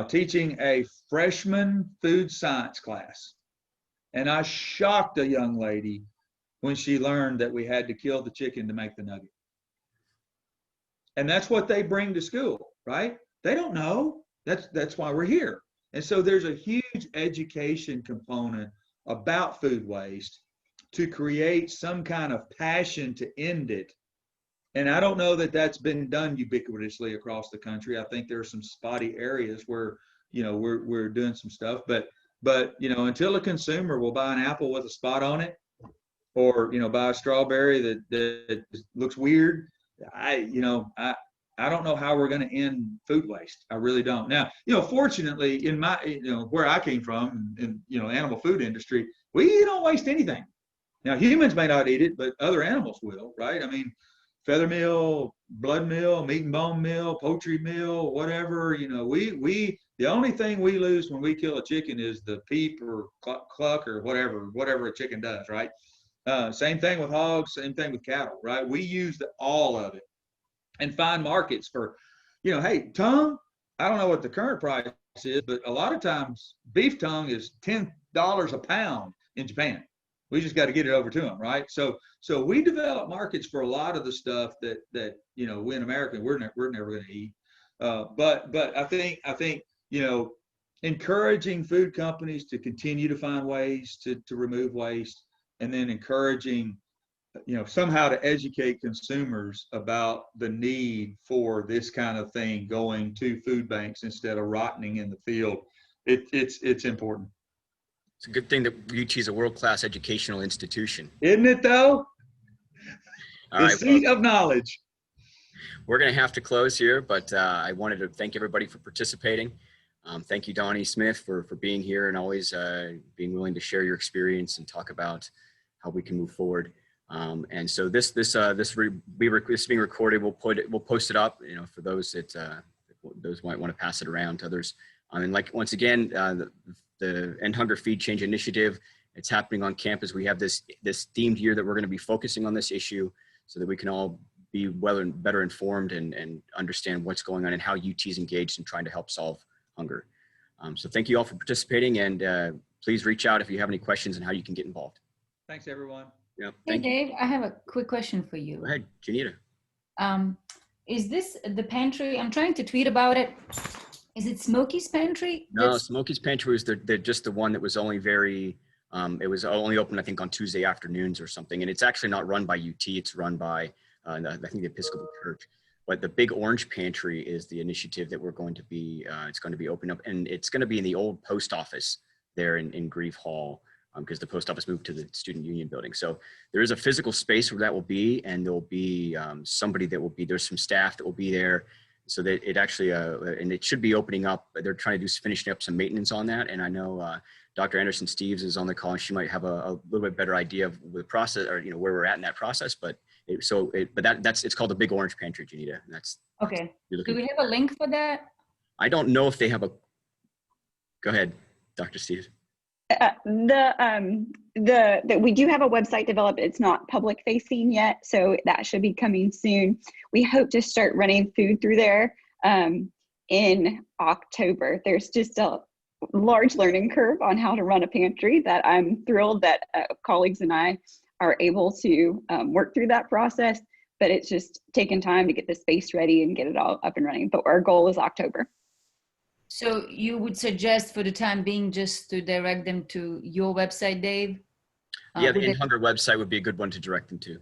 teaching a freshman food science class, and I shocked a young lady when she learned that we had to kill the chicken to make the nugget. And that's what they bring to school, right? They don't know. That's why we're here. And so there's a huge education component about food waste to create some kind of passion to end it. And I don't know that that's been done ubiquitously across the country. I think there are some spotty areas where, you know, we're doing some stuff, but you know, until a consumer will buy an apple with a spot on it, or, you know, buy a strawberry that looks weird, I don't know how we're going to end food waste. I really don't. Now, you know, fortunately, in my, you know, where I came from, in, you know, animal food industry, we don't waste anything. Now, humans may not eat it, but other animals will, right? I mean, feather meal, blood meal, meat and bone meal, poultry meal, whatever. You know, the only thing we lose when we kill a chicken is the peep or cluck or whatever a chicken does, right? Same thing with hogs, same thing with cattle, right? We use all of it and find markets for, you know, hey, tongue, I don't know what the current price is, but a lot of times beef tongue is $10 a pound in Japan. We just got to get it over to them, right? So we develop markets for a lot of the stuff that you know, we in America, we're never going to eat. But I think, you know, encouraging food companies to continue to find ways to remove waste, and then encouraging, you know, somehow to educate consumers about the need for this kind of thing going to food banks instead of rotting in the field. It's important. It's a good thing that UT is a world-class educational institution. Isn't it though? All the right, seat well, of knowledge. We're going to have to close here, but I wanted to thank everybody for participating. Thank you, Donnie Smith, for being here and always being willing to share your experience and talk about how we can move forward. And so this being recorded. We'll post it up, you know, for those that those might want to pass it around to others. And like, once again, the End Hunger Feed Change Initiative, it's happening on campus. We have this themed year that we're going to be focusing on this issue so that we can all be better informed and understand what's going on and how UT is engaged in trying to help solve hunger. So thank you all for participating, and please reach out if you have any questions on how you can get involved. Thanks, everyone. Yeah, Hey, Dave, I have a quick question for you. Go ahead, Janita. Is this the pantry? I'm trying to tweet about it. Is it Smokey's Pantry? No, Smokey's Pantry was they're just the one that was only it was only open, I think, on Tuesday afternoons or something. And it's actually not run by UT. It's run by, I think, the Episcopal Church. But the Big Orange Pantry is the initiative that we're going to be, it's going to be opening up. And it's going to be in the old post office there in Grieve Hall, because the post office moved to the Student Union building. So there is a physical space where that will be, and there'll be somebody that will be, there's some staff that will be there. So that it actually, and it should be opening up. They're trying to do finishing up some maintenance on that. And I know Dr. Anderson-Steves is on the call, and she might have a little bit better idea of the process, or, you know, where we're at in that process. But it's called the Big Orange Pantry, Janita. And that's okay. Do we have a link for that? I don't know if they have a, go ahead, Dr. Steves. We do have a website developed. It's not public facing yet, so that should be coming soon. We hope to start running food through there in October. There's just a large learning curve on how to run a pantry that I'm thrilled that colleagues and I are able to work through that process, but it's just taken time to get the space ready and get it all up and running. But our goal is October. So you would suggest for the time being just to direct them to your website, Dave? Yeah, the Would In it- Hunger website would be a good one to direct them to.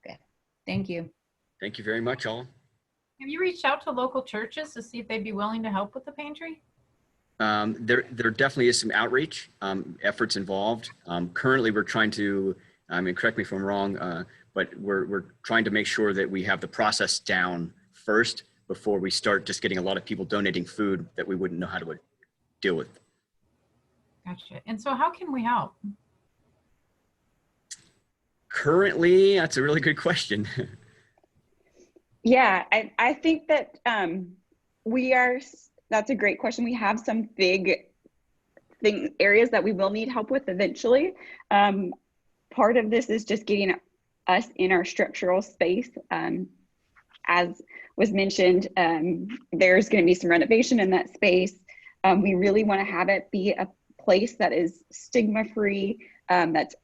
Okay, thank you. Thank you very much, all. Have you reached out to local churches to see if they'd be willing to help with the pantry? There definitely is some outreach efforts involved. Currently, we're trying to, correct me if I'm wrong, but we're trying to make sure that we have the process down first before we start just getting a lot of people donating food that we wouldn't know how to deal with. Gotcha. And so how can we help? Currently, that's a really good question. Yeah, I think that that's a great question. We have some big areas that we will need help with eventually. Part of this is just getting us in our structural space. As was mentioned, there's going to be some renovation in that space. We really want to have it be a place that is stigma-free, that's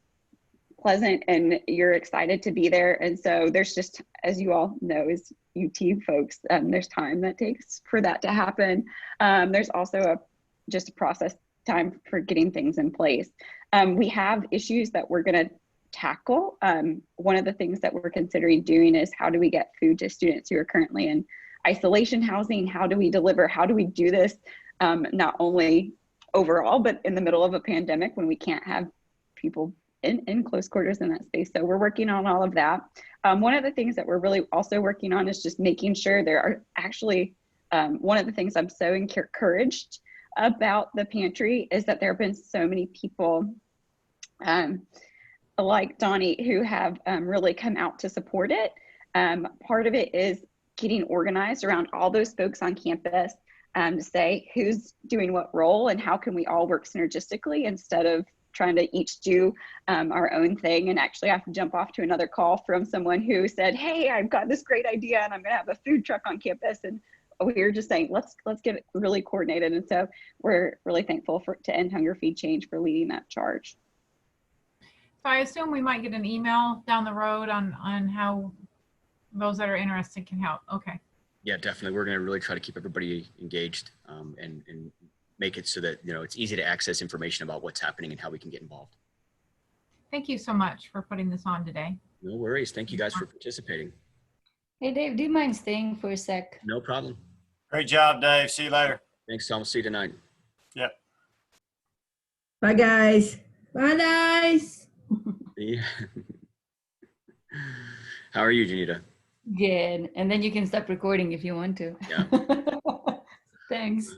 pleasant, and you're excited to be there. And so there's just, as you all know, as UT folks, there's time that takes for that to happen. There's also just a process time for getting things in place. We have issues that we're going to tackle. One of the things that we're considering doing is how do we get food to students who are currently in isolation housing? How do we deliver? How do we do this not only overall, but in the middle of a pandemic when we can't have people in close quarters in that space? So we're working on all of that. One of the things that we're really also working on is just making sure there are actually, one of the things I'm so encouraged about the pantry is that there have been so many people like Donnie who have really come out to support it. Part of it is getting organized around all those folks on campus to say who's doing what role and how can we all work synergistically instead of trying to each do our own thing. And actually I have to jump off to another call from someone who said, hey, I've got this great idea and I'm gonna have a food truck on campus. And we were just saying, let's get it really coordinated. And so we're really thankful to End Hunger Feed Change for leading that charge. So I assume we might get an email down the road on how those that are interested can help. Okay. Yeah, definitely. We're going to really try to keep everybody engaged and make it so that, it's easy to access information about what's happening and how we can get involved. Thank you so much for putting this on today. No worries. Thank you guys for participating. Hey, Dave, do you mind staying for a sec? No problem. Great job, Dave. See you later. Thanks, Tom. We'll see you tonight. Yep. Bye, guys. Bye, guys. Yeah. How are you, Janita? Good. And then you can stop recording if you want to. Yeah. Thanks.